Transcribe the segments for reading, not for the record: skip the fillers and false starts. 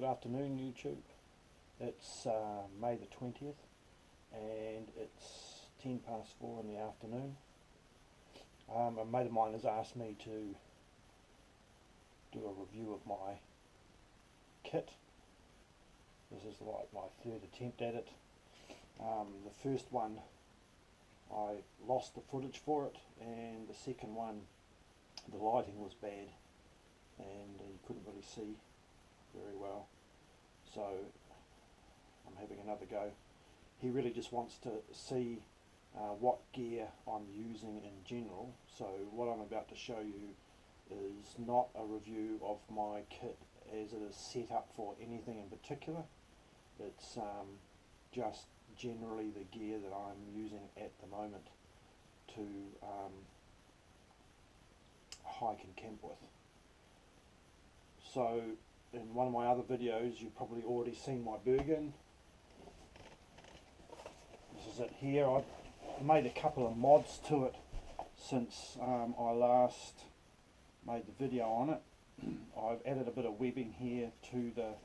Good afternoon, YouTube. It's May the 20th and it's 10 past 4 in the afternoon. A mate of mine has asked me to do a review of my kit. This is like my third attempt at it. The first one I lost the footage for it, and the second one the lighting was bad and you couldn't really see very well, so I'm having another go. He really just wants to see what gear I'm using in general, so what I'm about to show you is not a review of my kit as it is set up for anything in particular. It's just generally the gear that I'm using at the moment to hike and camp with. So in one of my other videos you've probably already seen my Bergen. This is it here. I've made a couple of mods to it since I last made the video on it. I've added a bit of webbing here to the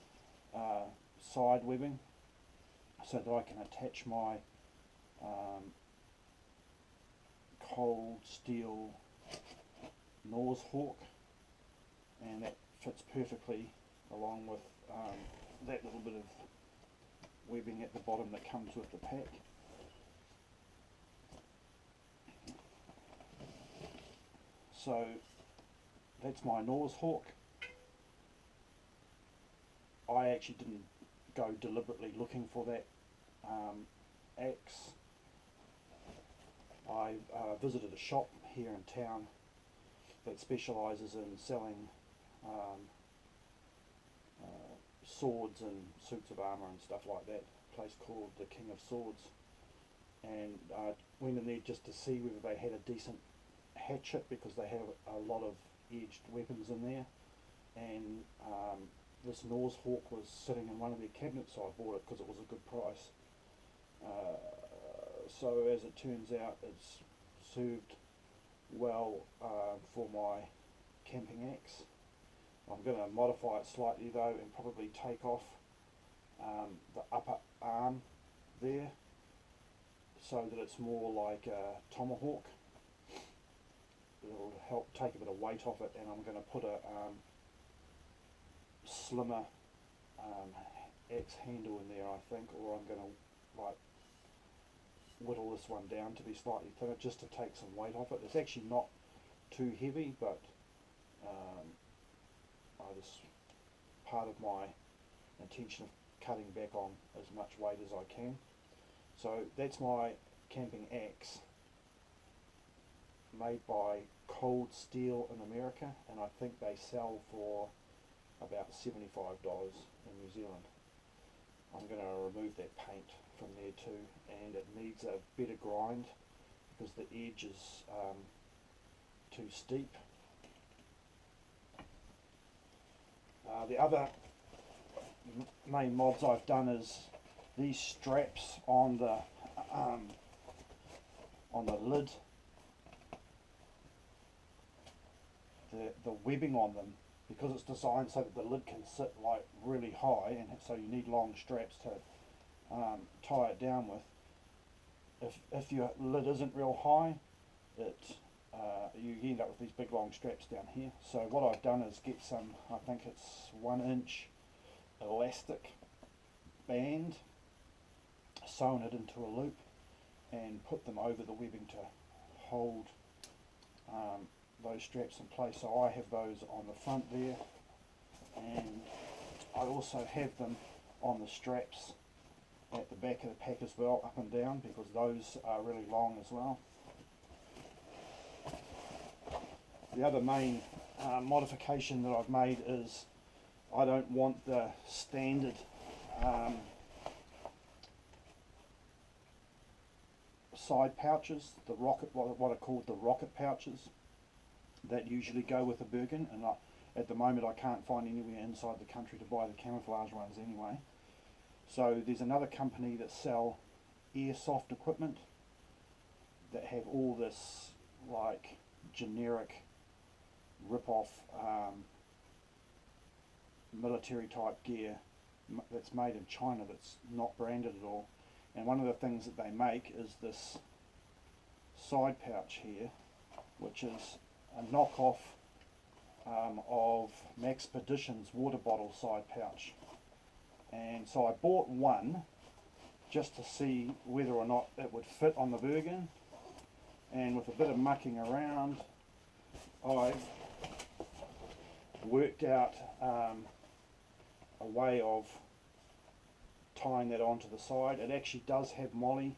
side webbing so that I can attach my cold steel Norse Hawk, and that fits perfectly along with that little bit of webbing at the bottom that comes with the pack. So that's my Norse Hawk. I actually didn't go deliberately looking for that axe. I visited a shop here in town that specialises in selling swords and suits of armour and stuff like that, a place called the King of Swords, and I went in there just to see whether they had a decent hatchet, because they have a lot of edged weapons in there, and this Norse Hawk was sitting in one of their cabinets, so I bought it because it was a good price. So as it turns out, it's served well for my camping axe. I'm going to modify it slightly though and probably take off the upper arm there so that it's more like a tomahawk. It'll help take a bit of weight off it, and I'm going to put a slimmer axe handle in there, I think, or I'm going to like whittle this one down to be slightly thinner just to take some weight off it. It's actually not too heavy, but this part of my intention of cutting back on as much weight as I can. So that's my camping axe, made by Cold Steel in America, and I think they sell for about $75 in New Zealand. I'm going to remove that paint from there too, and it needs a better grind because the edge is too steep. The other main mods I've done is these straps on the lid. The webbing on them, because it's designed so that the lid can sit like really high, and so you need long straps to tie it down with. If your lid isn't real high, you end up with these big long straps down here. So what I've done is get some, I think it's 1-inch elastic band, sewn it into a loop and put them over the webbing to hold those straps in place. So I have those on the front there, and I also have them on the straps at the back of the pack as well, up and down, because those are really long as well. The other main modification that I've made is I don't want the standard side pouches, the rocket, what are called the rocket pouches, that usually go with a Bergen, and at the moment I can't find anywhere inside the country to buy the camouflage ones anyway. So there's another company that sell airsoft equipment that have all this like generic rip-off military type gear that's made in China that's not branded at all. And one of the things that they make is this side pouch here, which is a knockoff of Maxpedition's water bottle side pouch. And so I bought one just to see whether or not it would fit on the Bergen, and with a bit of mucking around I've worked out a way of tying that onto the side. It actually does have molly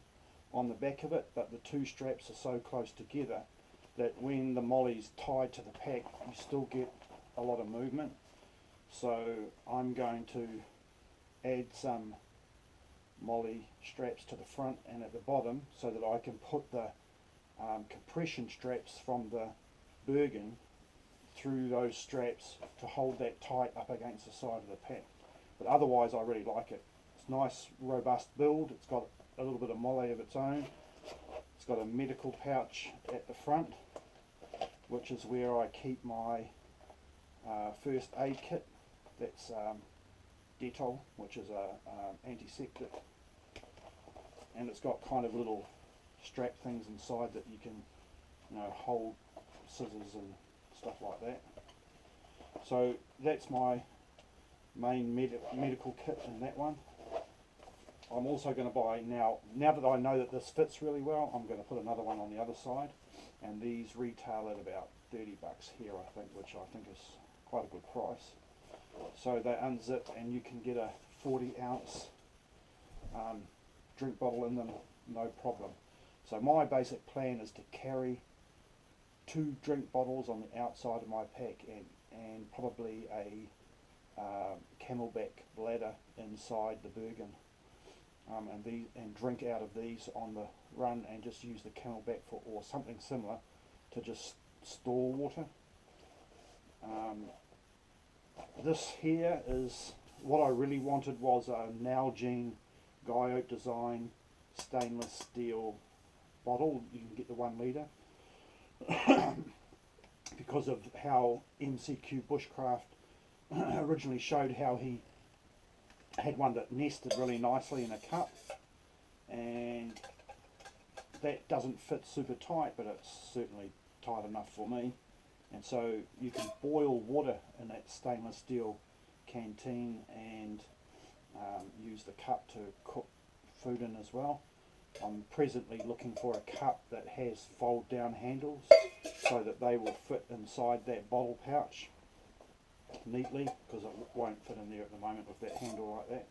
on the back of it, but the two straps are so close together that when the molly's tied to the pack you still get a lot of movement. So I'm going to add some molly straps to the front and at the bottom so that I can put the compression straps from the Bergen through those straps to hold that tight up against the side of the pack. But otherwise I really like it. It's a nice robust build. It's got a little bit of molly of its own. It's got a medical pouch at the front, which is where I keep my first aid kit. That's Dettol, which is a antiseptic, and it's got kind of little strap things inside that you can, hold scissors and stuff like that. So that's my main medical kit in that one. I'm also going to buy, now that I know that this fits really well, I'm going to put another one on the other side, and these retail at about $30 here I think, which I think is quite a good price. So they unzip and you can get a 40-ounce drink bottle in them, no problem. So my basic plan is to carry 2 drink bottles on the outside of my pack and probably a Camelback bladder inside the Bergen, and drink out of these on the run, and just use the Camelback or something similar to just store water. This here is what I really wanted, was a Nalgene Guyot design stainless steel bottle. You can get the 1 litre because of how MCQ Bushcraft originally showed how he had one that nested really nicely in a cup, and that doesn't fit super tight, but it's certainly tight enough for me. And so you can boil water in that stainless steel canteen and use the cup to cook food in as well. I'm presently looking for a cup that has fold down handles so that they will fit inside that bottle pouch neatly, because it won't fit in there at the moment with that handle like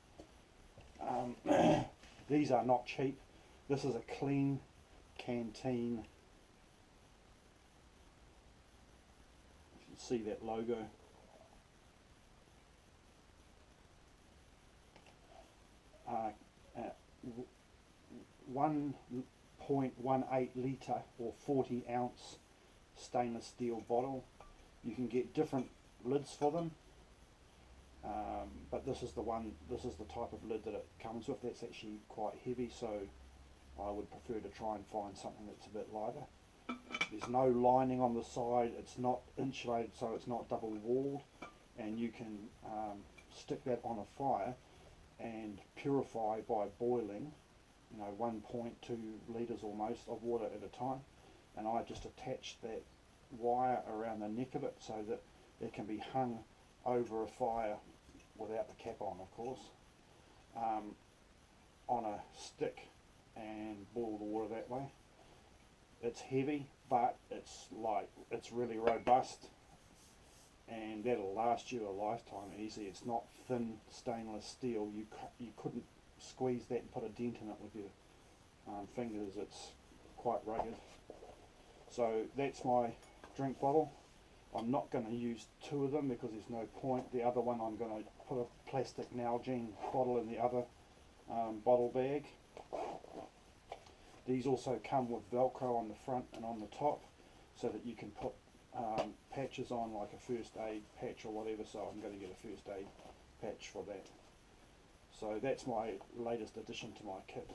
that. These are not cheap. This is a Clean Canteen. You can see that logo. 1.18 litre or 40-ounce stainless steel bottle. You can get different lids for them, but this is the type of lid that it comes with. That's actually quite heavy, so I would prefer to try and find something that's a bit lighter. There's no lining on the side, it's not insulated, so it's not double walled, and you can stick that on a fire and purify by boiling 1.2 litres almost of water at a time. And I just attached that wire around the neck of it so that it can be hung over a fire without the cap on, of course, on a stick, and boil the water that way. It's heavy, but it's really robust, and that'll last you a lifetime easy. It's not thin stainless steel. You couldn't squeeze that and put a dent in it with your fingers. It's quite rugged. So that's my drink bottle. I'm not going to use 2 of them because there's no point. The other one I'm going to put a plastic Nalgene bottle in the other bottle bag. These also come with Velcro on the front and on the top, so that you can put patches on, like a first aid patch or whatever. So I'm going to get a first aid patch for that. So that's my latest addition to my kit.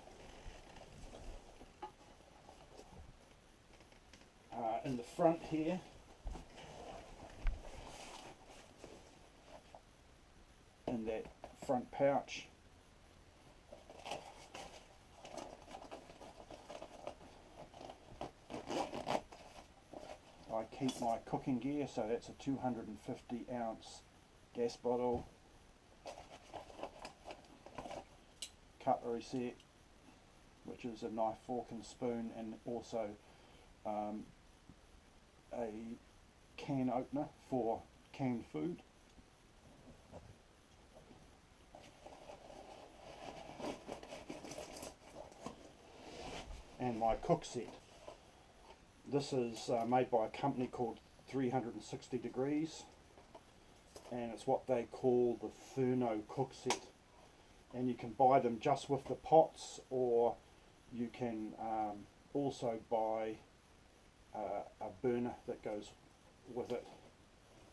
In the front here, in that front pouch. I keep my cooking gear, so that's a 250 ounce gas bottle, cutlery set, which is a knife, fork and spoon, and also a can opener for canned food. And my cook set. This is made by a company called 360 Degrees, and it's what they call the Furno cook set. And you can buy them just with the pots, or you can also buy a burner that goes with it.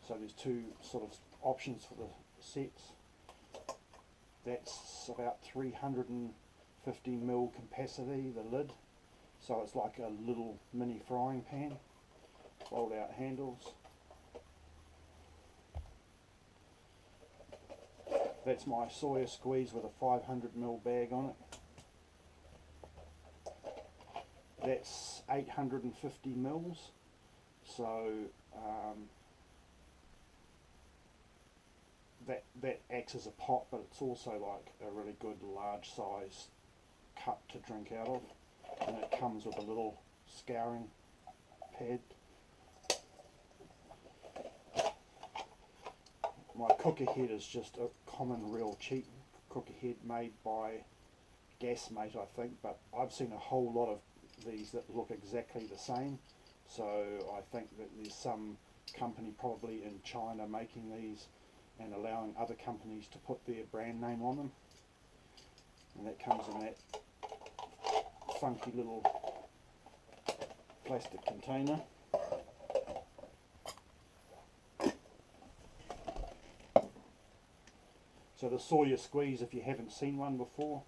So there's two sort of options for the sets. That's about 350 ml capacity, the lid. So it's like a little mini frying pan, fold out handles. That's my soya squeeze with a 500 ml bag on it. That's 850 mils. So that acts as a pot, but it's also like a really good large size cup to drink out of. And it comes with a little scouring pad. My cooker head is just a common, real cheap cooker head made by Gasmate, I think, but I've seen a whole lot of these that look exactly the same, so I think that there's some company probably in China making these and allowing other companies to put their brand name on them, and that comes in that funky little plastic container. So the soya squeeze, if you haven't seen one before,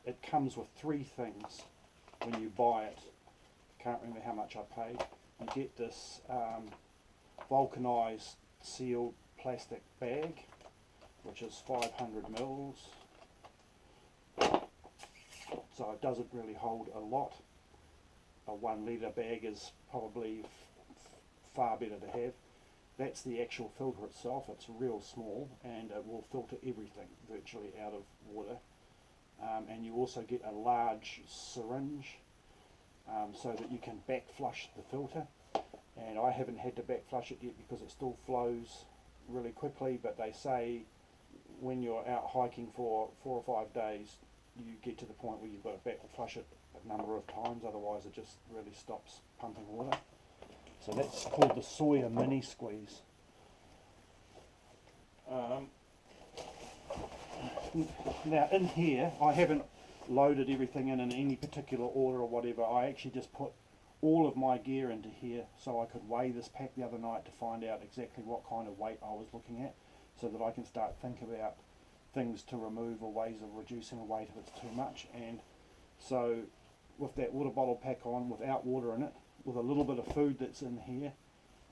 it comes with three things when you buy it. Can't remember how much I paid. You get this vulcanized sealed plastic bag, which is 500 mils. So it doesn't really hold a lot. A 1 litre bag is probably far better to have. That's the actual filter itself. It's real small and it will filter everything virtually out of water. And you also get a large syringe so that you can back flush the filter. And I haven't had to back flush it yet because it still flows really quickly, but they say when you're out hiking for 4 or 5 days, you get to the point where you've got to back flush it a number of times, otherwise it just really stops pumping water. So that's called the Soya Mini Squeeze. Now in here, I haven't loaded everything in any particular order or whatever. I actually just put all of my gear into here so I could weigh this pack the other night to find out exactly what kind of weight I was looking at, so that I can start thinking about things to remove or ways of reducing the weight if it's too much. And so with that water bottle pack on, without water in it, with a little bit of food that's in here,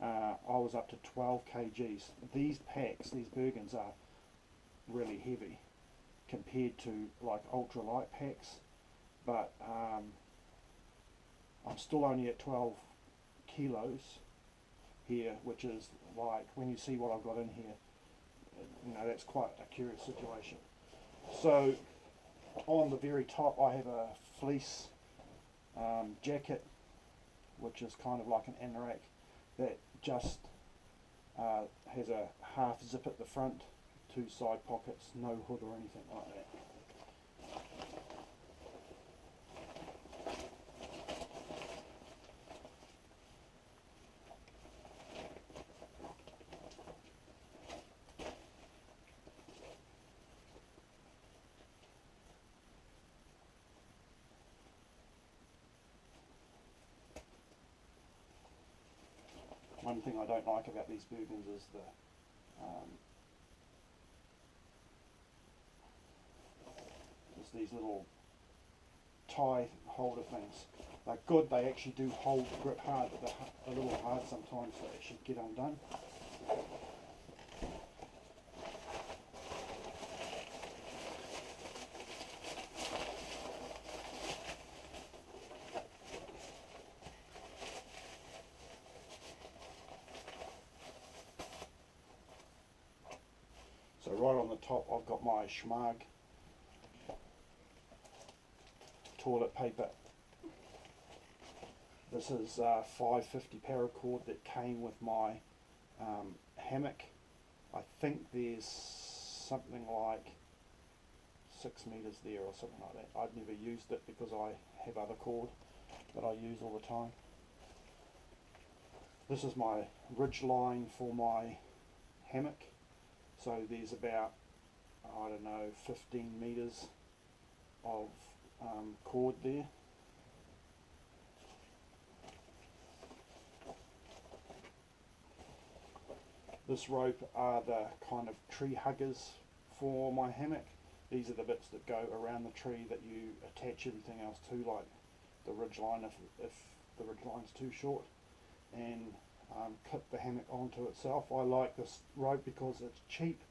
I was up to 12 kgs. These packs, these Bergens, are really heavy compared to like ultralight packs, but I'm still only at 12 kilos here, which is like, when you see what I've got in here, you know, that's quite a curious situation. So on the very top I have a fleece jacket, which is kind of like an anorak that just has a half zip at the front, 2 side pockets, no hood or anything like that. One thing I don't like about these Bergens is these little tie holder things. They're good, they actually do hold the grip hard, but they're a little hard sometimes to actually get undone. right on the top I've got my Schmag toilet paper. This is 550 paracord that came with my hammock. I think there's something like 6 meters there or something like that. I've never used it because I have other cord that I use all the time. This is my ridge line for my hammock. So there's about, I don't know, 15 meters of cord there. This rope are the kind of tree huggers for my hammock. These are the bits that go around the tree that you attach everything else to, like the ridge line if the ridge line's too short, and clip the hammock onto itself. I like this rope because it's cheap,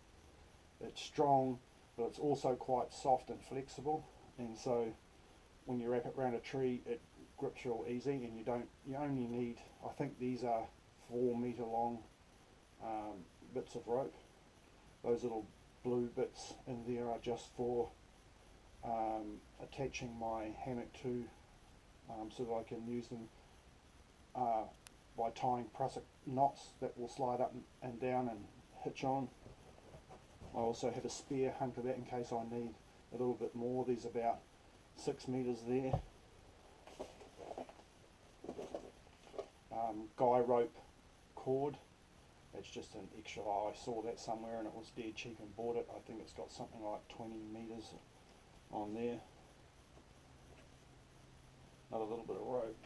it's strong, but it's also quite soft and flexible, and so when you wrap it around a tree it grips real easy, and you only need, I think these are 4 meter long bits of rope. Those little blue bits in there are just for attaching my hammock to, so that I can use them by tying prusik knots that will slide up and down and hitch on. I also have a spare hunk of that in case I need a little bit more. There's about 6 meters there. Guy rope cord. It's just an extra. I saw that somewhere and it was dead cheap and bought it. I think it's got something like 20 meters on there. Another little bit of rope.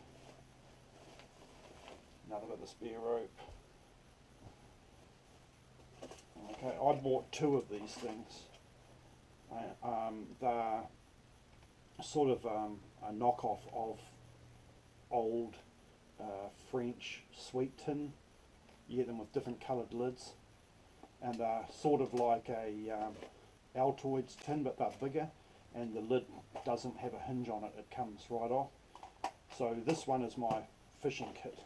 Another bit of spare rope. Okay, I bought 2 of these things. They're sort of a knockoff of old French sweet tin. You get them with different coloured lids, and they're sort of like a Altoids tin, but they're bigger, and the lid doesn't have a hinge on it, it comes right off. So this one is my fishing kit.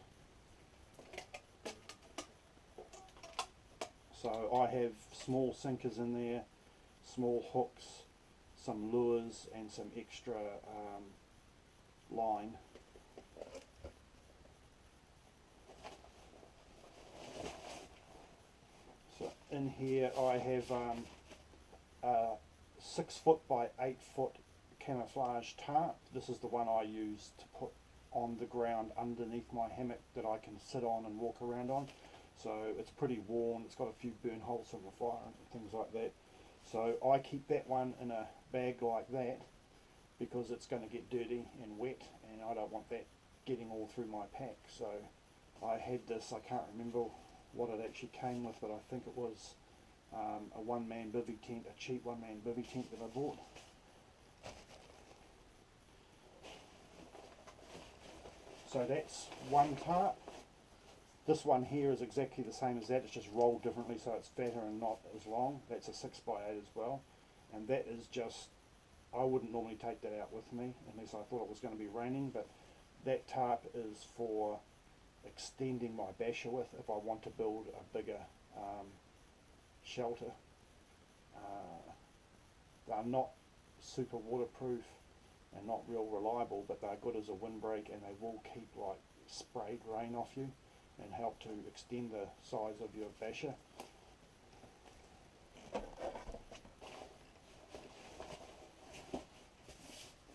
So I have small sinkers in there, small hooks, some lures and some extra line. So in here I have a 6 foot by 8 foot camouflage tarp. This is the one I use to put on the ground underneath my hammock that I can sit on and walk around on. So it's pretty worn, it's got a few burn holes from the fire and things like that. So I keep that one in a bag like that because it's going to get dirty and wet, and I don't want that getting all through my pack. So I had this, I can't remember what it actually came with, but I think it was a one-man bivvy tent, a cheap one-man bivvy tent that I bought. So that's one tarp. This one here is exactly the same as that, it's just rolled differently so it's fatter and not as long. That's a 6 by 8 as well, and that is just, I wouldn't normally take that out with me unless I thought it was going to be raining, but that tarp is for extending my basher with if I want to build a bigger shelter. They're not super waterproof and not real reliable, but they're good as a windbreak, and they will keep like sprayed rain off you and help to extend the size of your basher.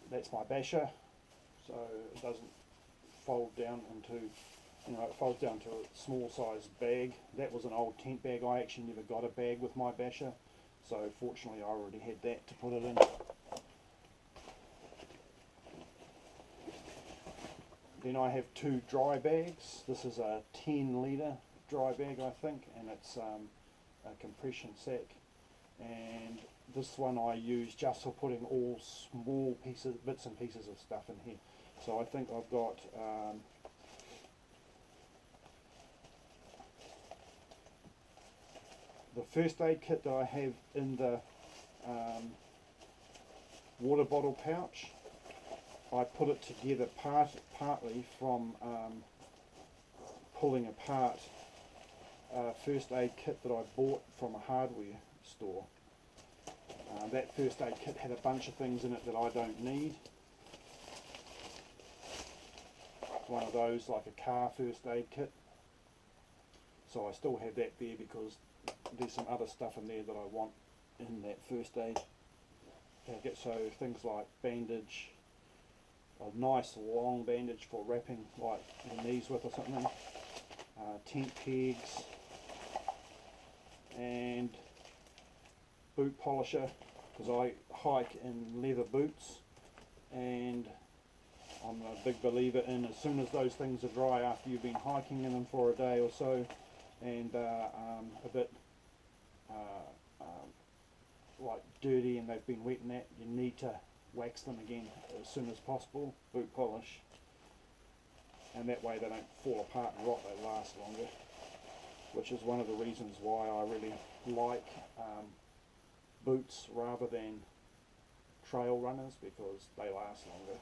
That's my basher, so it doesn't fold down into, it folds down to a small size bag. That was an old tent bag. I actually never got a bag with my basher, so fortunately I already had that to put it in. Then I have 2 dry bags. This is a 10 litre dry bag, I think, and it's a compression sack. And this one I use just for putting all small pieces, bits and pieces of stuff in here. So I think I've got the first aid kit that I have in the water bottle pouch. I put it together partly from pulling apart a first aid kit that I bought from a hardware store. That first aid kit had a bunch of things in it that I don't need. One of those, like a car first aid kit. So I still have that there because there's some other stuff in there that I want in that first aid packet. So things like bandage, a nice long bandage for wrapping like your knees with or something, tent pegs, and boot polisher, because I hike in leather boots, and I'm a big believer in as soon as those things are dry after you've been hiking in them for a day or so and a bit like dirty and they've been wet and that, you need to wax them again as soon as possible, boot polish, and that way they don't fall apart and rot, they last longer, which is one of the reasons why I really like boots rather than trail runners, because they last longer,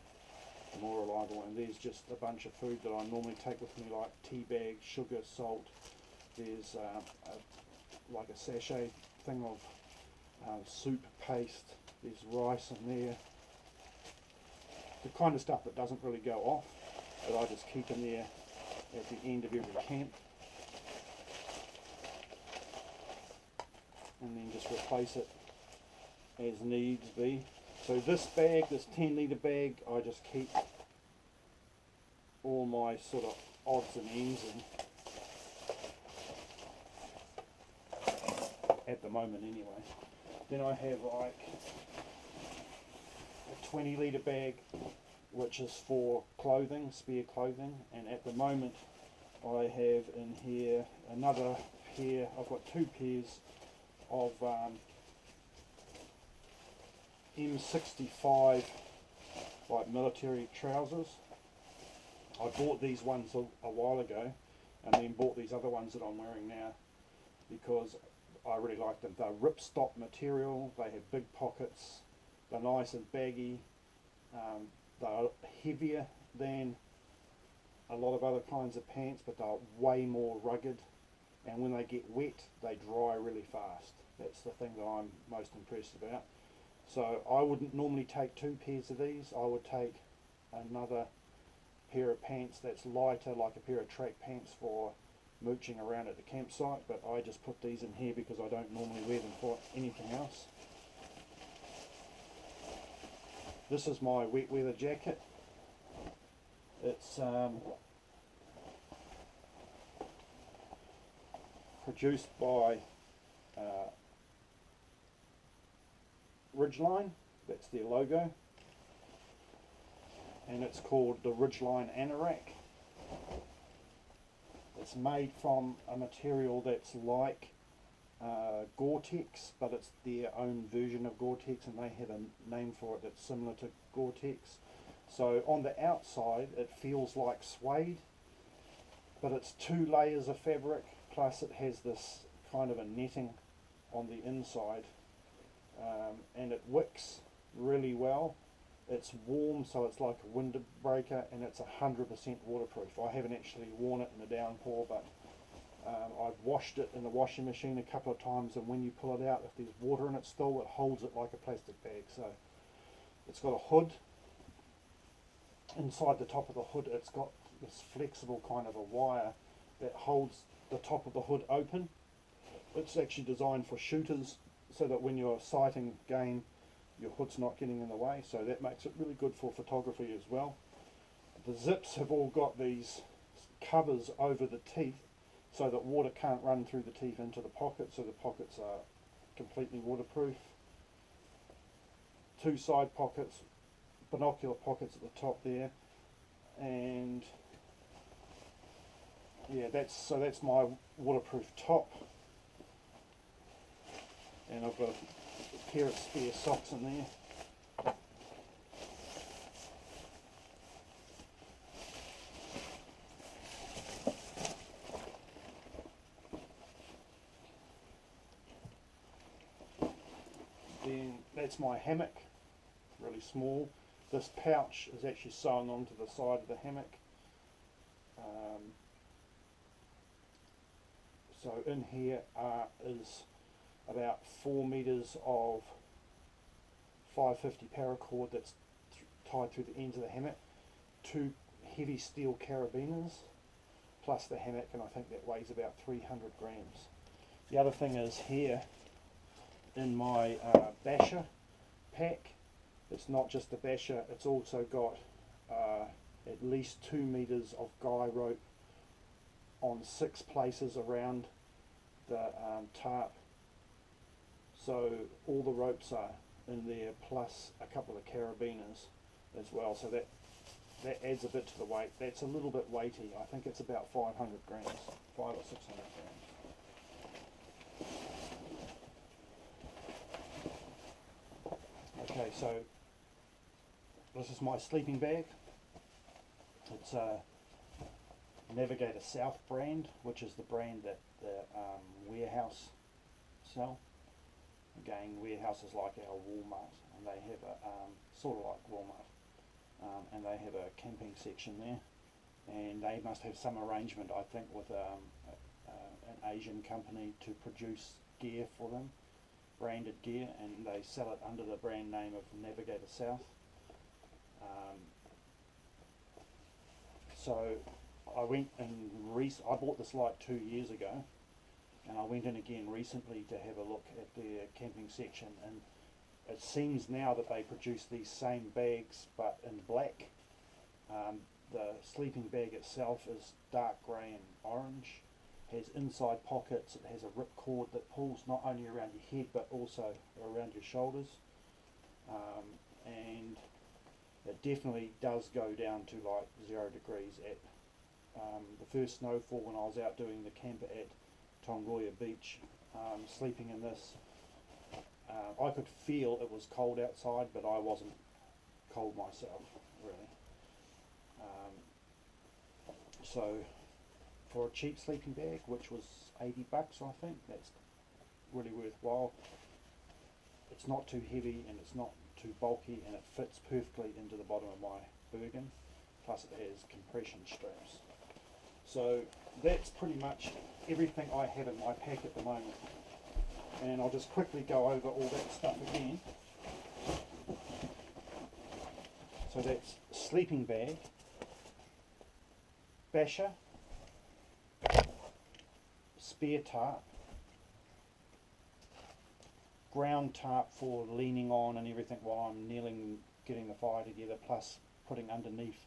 more reliable. And there's just a bunch of food that I normally take with me, like tea bags, sugar, salt. There's like a sachet thing of soup paste. There's rice in there. The kind of stuff that doesn't really go off, that I just keep in there at the end of every camp, and then just replace it as needs be. So this bag, this 10 litre bag, I just keep all my sort of odds and ends in, at the moment anyway. Then I have like a 20 litre bag, which is for clothing, spare clothing, and at the moment I have in here another pair. I've got two pairs of M65 like military trousers. I bought these ones a while ago and then bought these other ones that I'm wearing now because I really like them. They're ripstop material, they have big pockets, they're nice and baggy, they're heavier than a lot of other kinds of pants, but they're way more rugged, and when they get wet they dry really fast. That's the thing that I'm most impressed about. So I wouldn't normally take two pairs of these. I would take another pair of pants that's lighter, like a pair of track pants for mooching around at the campsite, but I just put these in here because I don't normally wear them for anything else. This is my wet weather jacket. It's produced by Ridgeline, that's their logo, and it's called the Ridgeline Anorak. It's made from a material that's like Gore-Tex, but it's their own version of Gore-Tex, and they have a name for it that's similar to Gore-Tex. So on the outside it feels like suede, but it's two layers of fabric, plus it has this kind of a netting on the inside, and it wicks really well. It's warm, so it's like a windbreaker, and it's 100% waterproof. I haven't actually worn it in the downpour, but I've washed it in the washing machine a couple of times, and when you pull it out, if there's water in it still, it holds it like a plastic bag. So it's got a hood. Inside the top of the hood it's got this flexible kind of a wire that holds the top of the hood open. It's actually designed for shooters, so that when you're sighting game, your hood's not getting in the way, so that makes it really good for photography as well. The zips have all got these covers over the teeth so that water can't run through the teeth into the pockets, so the pockets are completely waterproof. Two side pockets, binocular pockets at the top there, and yeah, that's my waterproof top, and I've got a pair of spare socks in there. Then that's my hammock, really small. This pouch is actually sewn onto the side of the hammock. So in here is about 4 meters of 550 paracord that's tied through the ends of the hammock, 2 heavy steel carabiners, plus the hammock, and I think that weighs about 300 grams. The other thing is here in my basher pack, it's not just the basher, it's also got at least 2 meters of guy rope on 6 places around the tarp. So all the ropes are in there, plus a couple of carabiners as well. So that adds a bit to the weight. That's a little bit weighty. I think it's about 500 grams, 500 or 600 grams. Okay, so this is my sleeping bag. It's a Navigator South brand, which is the brand that the Warehouse sell. Again, Warehouse is like our Walmart, and they have a sort of like Walmart, and they have a camping section there, and they must have some arrangement, I think, with an Asian company to produce gear for them, branded gear, and they sell it under the brand name of Navigator South. So I went and I bought this like 2 years ago, and I went in again recently to have a look at their camping section, and it seems now that they produce these same bags but in black. The sleeping bag itself is dark grey and orange, has inside pockets, it has a ripcord that pulls not only around your head but also around your shoulders, and it definitely does go down to like 0 degrees at the first snowfall when I was out doing the camper at Tongoya Beach, sleeping in this. I could feel it was cold outside, but I wasn't cold myself, really. So for a cheap sleeping bag, which was $80 I think, that's really worthwhile. It's not too heavy and it's not too bulky, and it fits perfectly into the bottom of my Bergen, plus it has compression straps. So that's pretty much everything I have in my pack at the moment, and I'll just quickly go over all that stuff again. So that's sleeping bag, basher, spare tarp, ground tarp for leaning on and everything while I'm kneeling, getting the fire together, plus putting underneath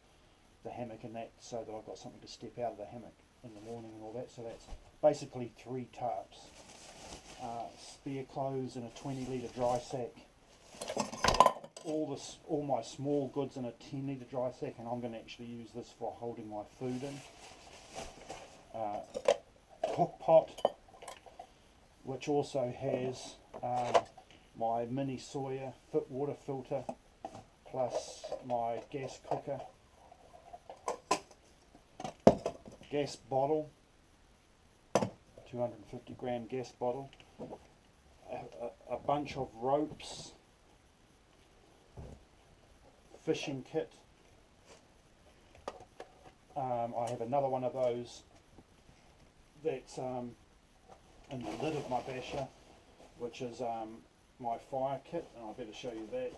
the hammock and that, so that I've got something to step out of the hammock in the morning and all that. So that's basically 3 tarps. Spare clothes in a 20 litre dry sack, all my small goods in a 10 litre dry sack, and I'm going to actually use this for holding my food in. Cook pot, which also has my mini Sawyer water filter, plus my gas cooker, gas bottle, 250 gram gas bottle, a bunch of ropes, fishing kit. I have another one of those that's in the lid of my basher, which is my fire kit, and I better show you that.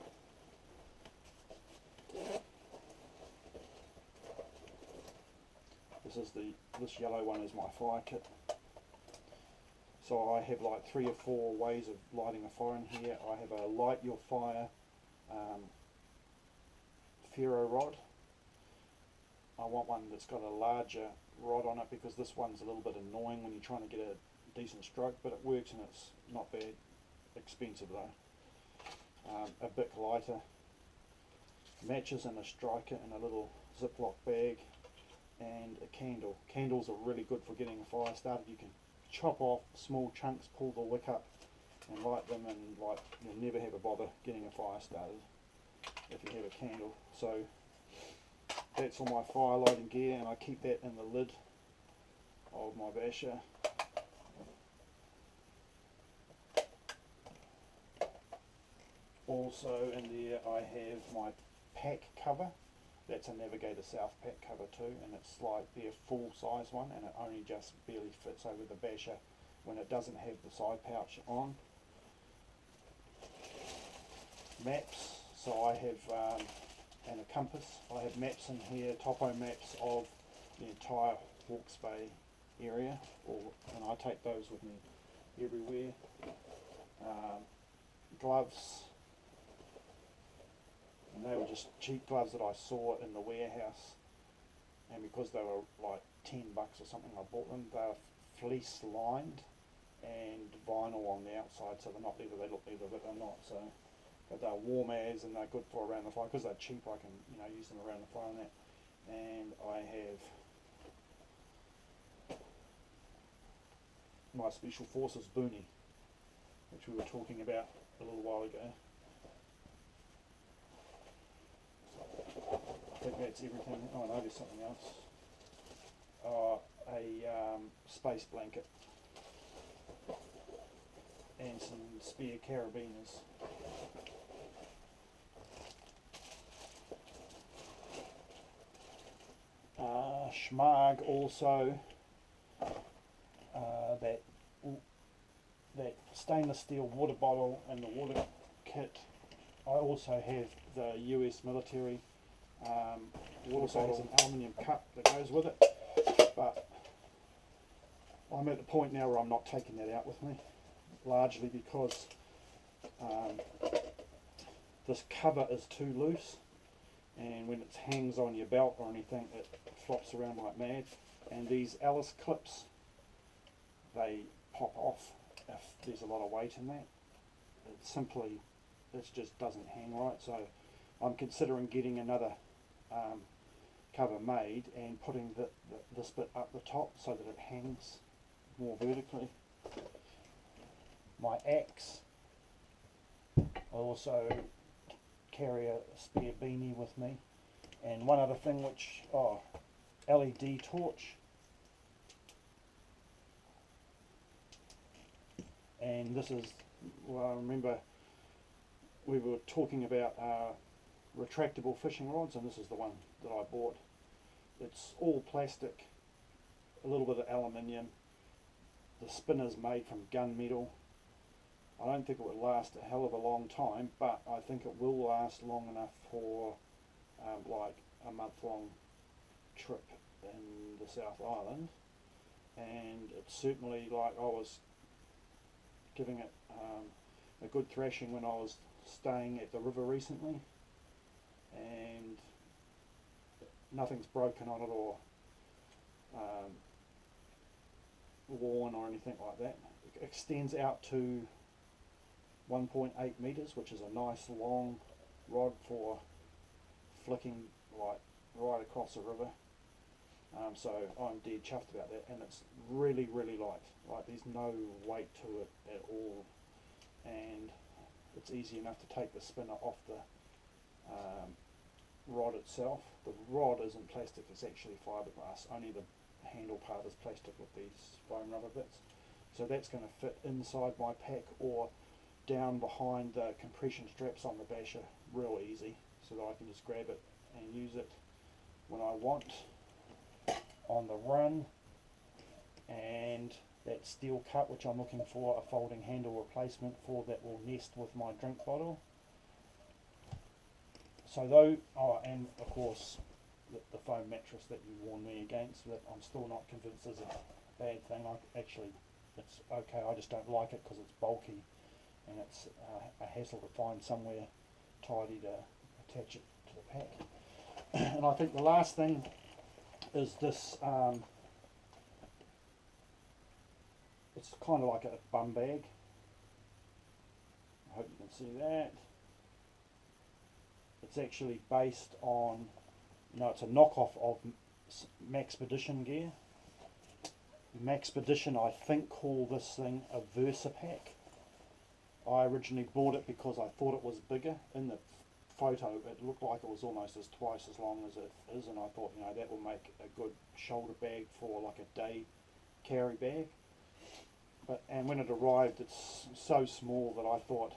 This yellow one is my fire kit. So I have like 3 or 4 ways of lighting a fire in here. I have a light your fire ferro rod. I want one that's got a larger rod on it, because this one's a little bit annoying when you're trying to get a decent stroke, but it works and it's not bad. Expensive though. A Bic lighter, matches and a striker in a little Ziploc bag, and a candle. Candles are really good for getting a fire started. You can chop off small chunks, pull the wick up and light them, and like you'll never have a bother getting a fire started if you have a candle. So that's all my fire lighting gear, and I keep that in the lid of my basher. Also in there I have my pack cover. That's a Navigator South pack cover too, and it's like their full size one, and it only just barely fits over the basher when it doesn't have the side pouch on. maps. So I have and a compass. I have maps in here, topo maps of the entire Hawke's Bay area, and I take those with me everywhere. Gloves, and they were just cheap gloves that I saw in the warehouse, and because they were like $10 or something, I bought them. They're fleece lined and vinyl on the outside, so they're not leather. They look leather, but they're not. So, but they're warm as, and they're good for around the fire because they're cheap. I can use them around the fire and that. And I have my Special Forces boonie, which we were talking about a little while ago. I think that's everything. Oh no, there's something else. A space blanket and some spare carabiners. Schmarg also, that stainless steel water bottle and the water kit. I also have the US military water bottle, an aluminium cup that goes with it, but I'm at the point now where I'm not taking that out with me, largely because this cover is too loose, and when it hangs on your belt or anything it flops around like mad, and these Alice clips, they pop off if there's a lot of weight in that. It just doesn't hang right, so I'm considering getting another cover made and putting this bit up the top so that it hangs more vertically. My axe, I also carry a spare beanie with me, and one other thing which, LED torch, and this is, well, I remember we were talking about retractable fishing rods, and this is the one that I bought. It's all plastic, a little bit of aluminium. The spinner's made from gunmetal. I don't think it would last a hell of a long time, but I think it will last long enough for like a month-long trip in the South Island. And it's certainly, like, I was giving it a good thrashing when I was staying at the river recently, and nothing's broken on it or worn or anything like that. It extends out to 1.8 meters, which is a nice long rod for flicking like right across the river. So I'm dead chuffed about that, and it's really, really light. Like, there's no weight to it at all, and it's easy enough to take the spinner off the rod itself. The rod isn't plastic, it's actually fiberglass. Only the handle part is plastic with these foam rubber bits. So that's going to fit inside my pack or down behind the compression straps on the basher real easy, so that I can just grab it and use it when I want on the run. And that steel cup, which I'm looking for a folding handle replacement for, that will nest with my drink bottle. So though, and of course the foam mattress that you warned me against, that I'm still not convinced is a bad thing. It's okay, I just don't like it because it's bulky and it's a hassle to find somewhere tidy to attach it to the pack. And I think the last thing is this, it's kind of like a bum bag. I hope you can see that. It's actually based on, it's a knockoff of Maxpedition gear. Maxpedition, I think, call this thing a Versapack. I originally bought it because I thought it was bigger. In the photo it looked like it was almost twice as long as it is, and I thought, that will make a good shoulder bag for like a day carry bag. And when it arrived, it's so small that I thought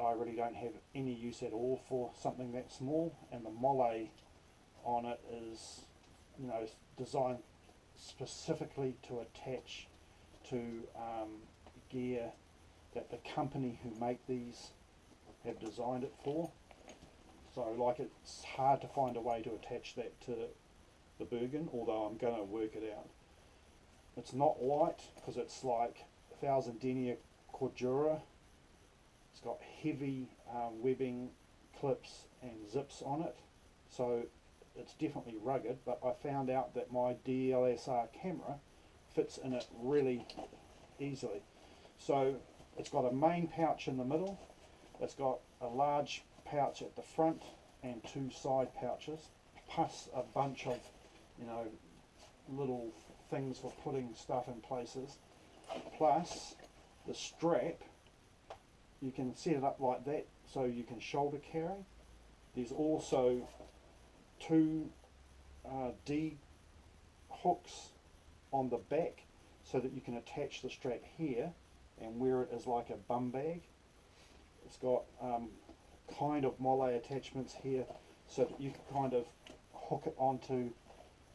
I really don't have any use at all for something that small. And the molle on it is, designed specifically to attach to gear that the company who make these have designed it for. So like it's hard to find a way to attach that to the Bergen, although I'm going to work it out. It's not light because it's like 1000 denier Cordura. It's got heavy webbing, clips and zips on it, so it's definitely rugged, but I found out that my DLSR camera fits in it really easily. So it's got a main pouch in the middle, it's got a large pouch at the front and 2 side pouches, plus a bunch of, you know, little things for putting stuff in places, plus the strap. You can set it up like that so you can shoulder carry. There's also 2 D hooks on the back so that you can attach the strap here and wear it as like a bum bag. It's got kind of molle attachments here so that you can kind of hook it onto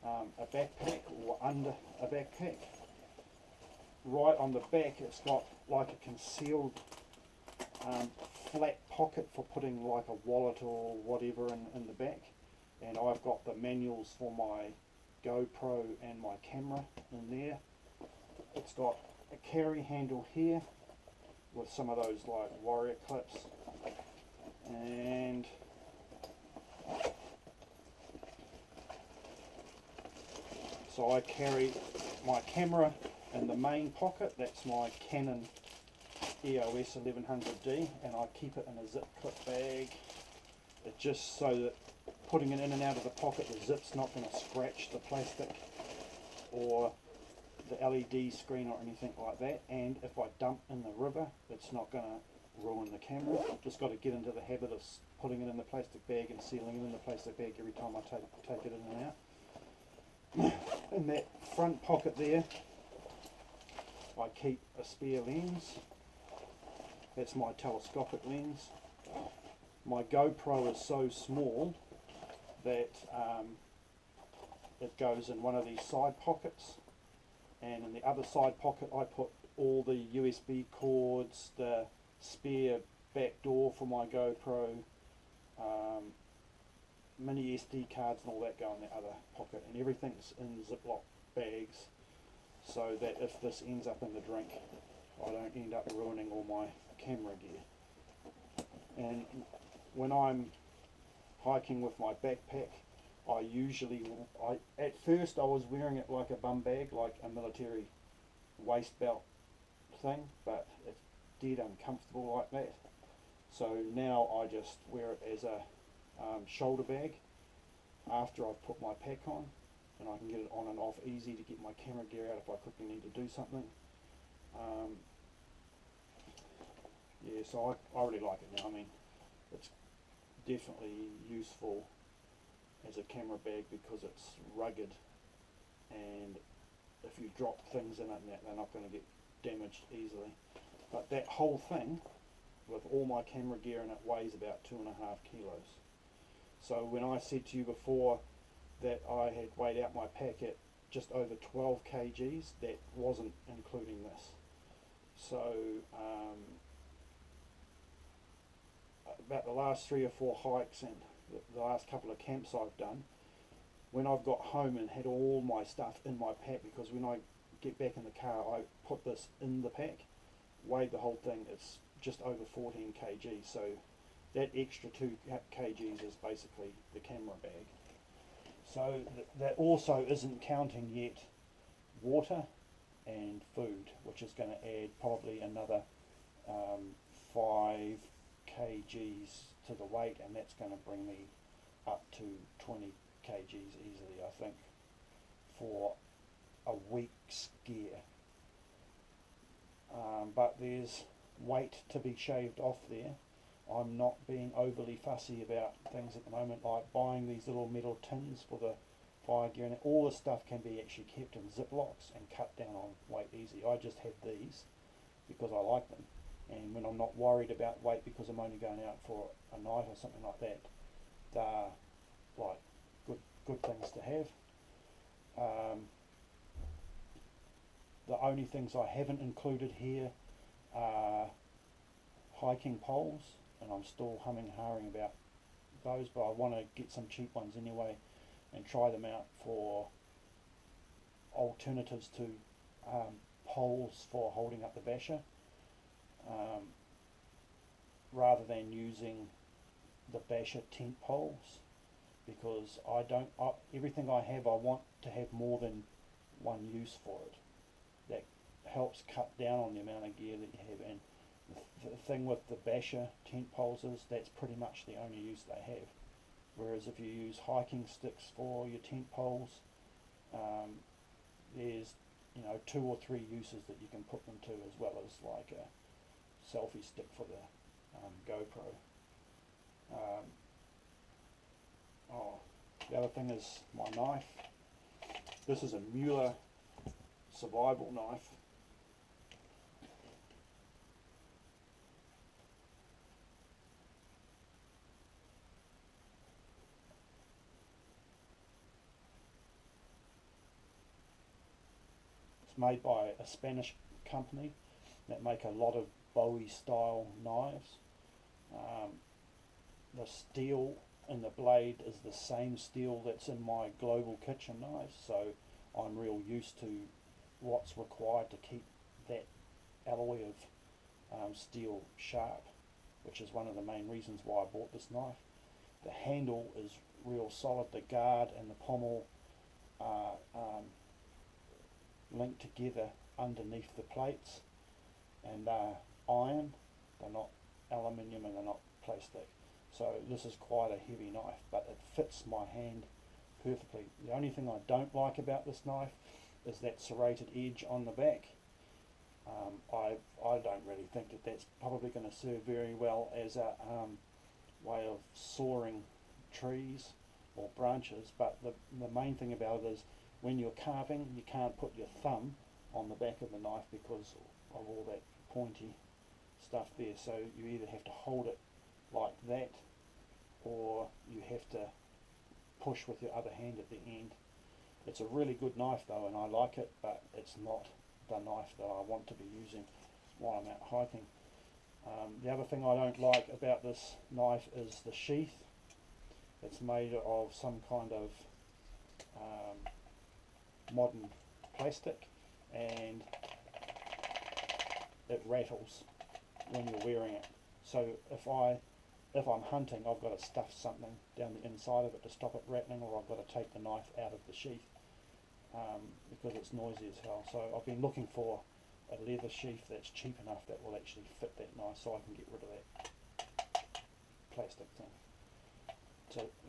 a backpack or under a backpack. Right on the back it's got like a concealed flat pocket for putting like a wallet or whatever in the back, and I've got the manuals for my GoPro and my camera in there. It's got a carry handle here with some of those like warrior clips, and so I carry my camera in the main pocket. That's my Canon EOS 1100D, and I keep it in a zip clip bag. It's just so that putting it in and out of the pocket, the zip's not going to scratch the plastic or the LED screen or anything like that, and if I dump in the river it's not going to ruin the camera. Just got to get into the habit of putting it in the plastic bag and sealing it in the plastic bag every time I take it in and out. In that front pocket there I keep a spare lens. That's my telescopic lens. My GoPro is so small that it goes in one of these side pockets, and in the other side pocket I put all the USB cords, the spare back door for my GoPro, mini SD cards and all that go in the other pocket, and everything's in Ziploc bags so that if this ends up in the drink I don't end up ruining all my camera gear. And when I'm hiking with my backpack, I usually, at first I was wearing it like a bum bag, like a military waist belt thing, but it's dead uncomfortable like that. So now I just wear it as a shoulder bag after I've put my pack on, and I can get it on and off easy to get my camera gear out if I quickly need to do something. Yeah, so I really like it now. I mean, it's definitely useful as a camera bag because it's rugged, and if you drop things in it, they're not going to get damaged easily. But that whole thing, with all my camera gear in it, weighs about 2.5 kilos. So when I said to you before that I had weighed out my pack at just over 12 kgs, that wasn't including this. So about the last 3 or 4 hikes and the last couple of camps I've done, when I've got home and had all my stuff in my pack, because when I get back in the car I put this in the pack, weighed the whole thing, it's just over 14 kg, so that extra 2 kgs is basically the camera bag. So that also isn't counting yet water and food, which is going to add probably another 5 kgs to the weight, and that's going to bring me up to 20 kgs easily, I think, for a week's gear. But there's weight to be shaved off there. I'm not being overly fussy about things at the moment, like buying these little metal tins for the fire gear, and all this stuff can be actually kept in Ziplocs and cut down on weight easy. I just have these because I like them, and when I'm not worried about weight because I'm only going out for a night or something like that, they're like good things to have. The only things I haven't included here are hiking poles. and I'm still humming and hawing about those, but I want to get some cheap ones anyway and try them out for alternatives to poles for holding up the basher, rather than using the basher tent poles, because everything I have, I want to have more than one use for it. That helps cut down on the amount of gear that you have. And the thing with the basher tent poles is that's pretty much the only use they have. Whereas if you use hiking sticks for your tent poles, there's 2 or 3 uses that you can put them to, as well as like a selfie stick for the GoPro. The other thing is my knife. This is a Mueller survival knife. It's made by a Spanish company that make a lot of Bowie style knives. The steel in the blade is the same steel that's in my Global Kitchen knives, so I'm real used to what's required to keep that alloy of steel sharp, which is one of the main reasons why I bought this knife. The handle is real solid. The guard and the pommel are linked together underneath the plates, and they're iron. They're not aluminium and they're not plastic. So this is quite a heavy knife, but it fits my hand perfectly. The only thing I don't like about this knife is that serrated edge on the back. I don't really think that that's probably going to serve very well as a way of sawing trees or branches, but the main thing about it is when you're carving, you can't put your thumb on the back of the knife because of all that pointy stuff there, so you either have to hold it like that, or you have to push with your other hand at the end. It's a really good knife though, and I like it, but it's not the knife that I want to be using while I'm out hiking. The other thing I don't like about this knife is the sheath. It's made of some kind of modern plastic, and it rattles when you're wearing it. So if I'm hunting, I've got to stuff something down the inside of it to stop it rattling, or I've got to take the knife out of the sheath because it's noisy as hell. So I've been looking for a leather sheath that's cheap enough that will actually fit that knife, so I can get rid of that plastic thing.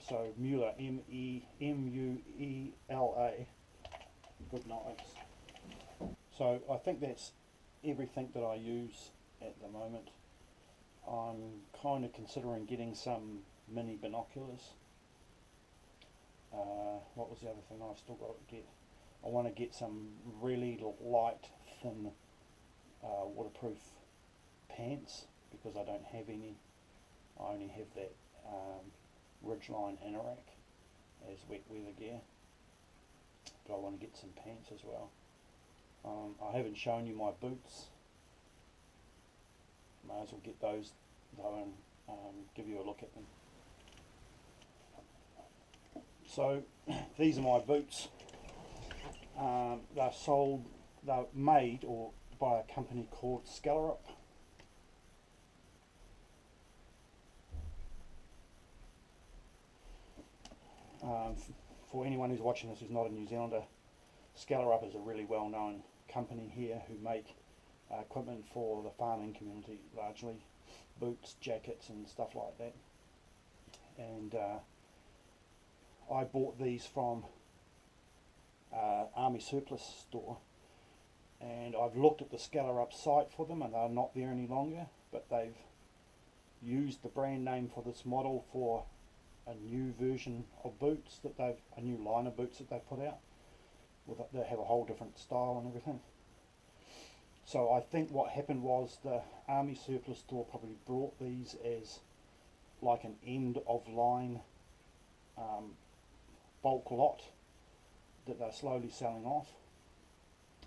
So Mueller, M-U-E-L-A, good knives. So I think that's everything that I use at the moment. I'm kind of considering getting some mini binoculars. What was the other thing I've still got to get? I want to get some really light, thin, waterproof pants, because I don't have any. I only have that Ridgeline Anorak as wet weather gear, but I want to get some pants as well. I haven't shown you my boots. May as well get those though and give you a look at them. So these are my boots. They're made by a company called Skellerup. For anyone who's watching this who's not a New Zealander, Skellerup is a really well known company here who make equipment for the farming community, largely boots, jackets and stuff like that. And I bought these from Army Surplus store, and I've looked at the Skellerup site for them, and they're not there any longer, but they've used the brand name for this model for a new version of boots that a new line of boots that they've put out. They have a whole different style and everything. So I think what happened was the Army Surplus store probably brought these as like an end of line bulk lot that they're slowly selling off.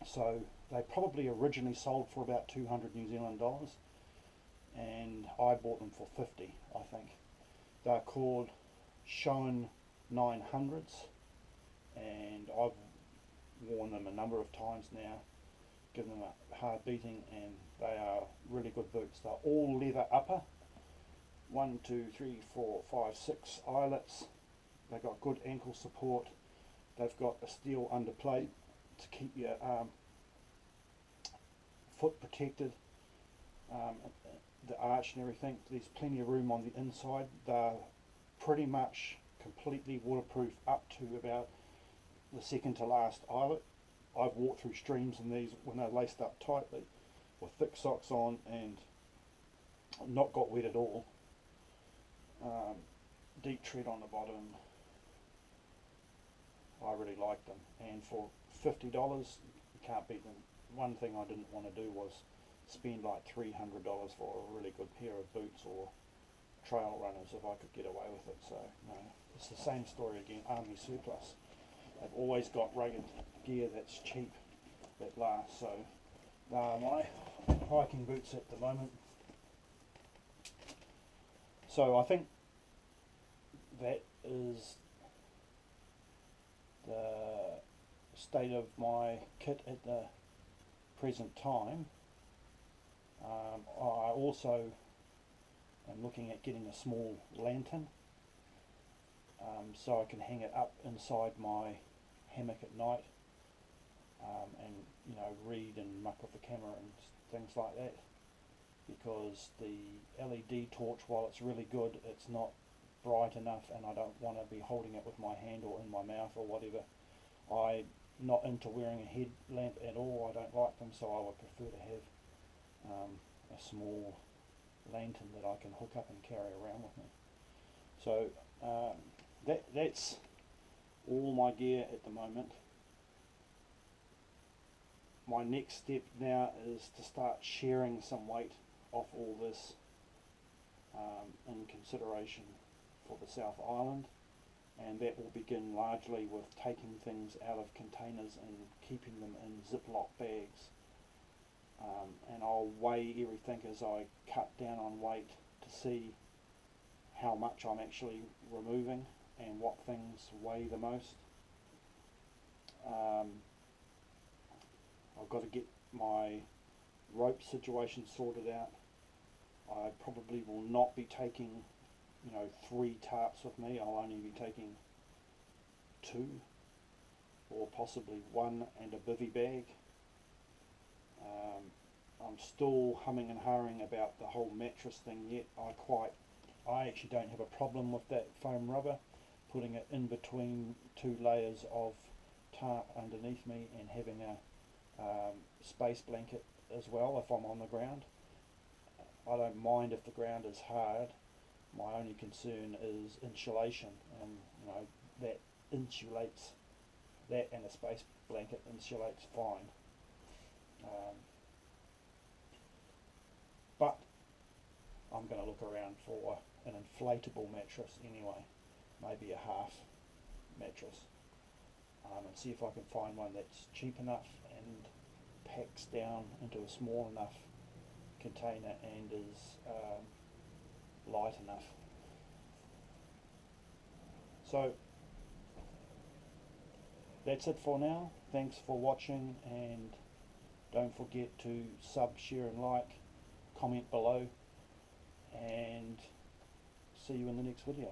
So they probably originally sold for about 200 New Zealand dollars, and I bought them for 50, I think. They're called Schoen 900s, and I've worn them a number of times now, given them a hard beating, and they are really good boots. They're all leather upper, 1, 2, 3, 4, 5, 6 eyelets. They've got good ankle support. They've got a steel underplate to keep your foot protected, the arch and everything. There's plenty of room on the inside. They're pretty much completely waterproof up to about the second to last eyelet. I've walked through streams in these when they're laced up tightly with thick socks on and not got wet at all. Deep tread on the bottom. I really like them, and for $50 you can't beat them. One thing I didn't want to do was spend like $300 for a really good pair of boots or trail runners if I could get away with it. So no, it's the same story again. Army surplus. They've always got rugged gear that's cheap, that lasts. So they are my hiking boots at the moment. So I think that is the state of my kit at the present time. I also am looking at getting a small lantern, so I can hang it up inside my hammock at night, and read and muck with the camera and things like that, because the LED torch, while it's really good, it's not bright enough, and I don't want to be holding it with my hand or in my mouth or whatever. I'm not into wearing a headlamp at all. I don't like them, so I would prefer to have a small lantern that I can hook up and carry around with me. So that's all my gear at the moment. My next step now is to start sharing some weight off all this, in consideration for the South Island, and that will begin largely with taking things out of containers and keeping them in Ziploc bags, and I'll weigh everything as I cut down on weight to see how much I'm actually removing and what things weigh the most. I've got to get my rope situation sorted out. I probably will not be taking 3 tarps with me. I'll only be taking 2, or possibly 1 and a bivy bag. I'm still humming and hawing about the whole mattress thing yet. I actually don't have a problem with that foam rubber, putting it in between 2 layers of tarp underneath me and having a space blanket as well if I'm on the ground. I don't mind if the ground is hard. My only concern is insulation, and that insulates, that and a space blanket insulates fine. But I'm going to look around for an inflatable mattress anyway, maybe a half mattress, and see if I can find one that's cheap enough and packs down into a small enough container and is light enough. So that's it for now. Thanks for watching, and don't forget to sub, share and like, comment below, and see you in the next video.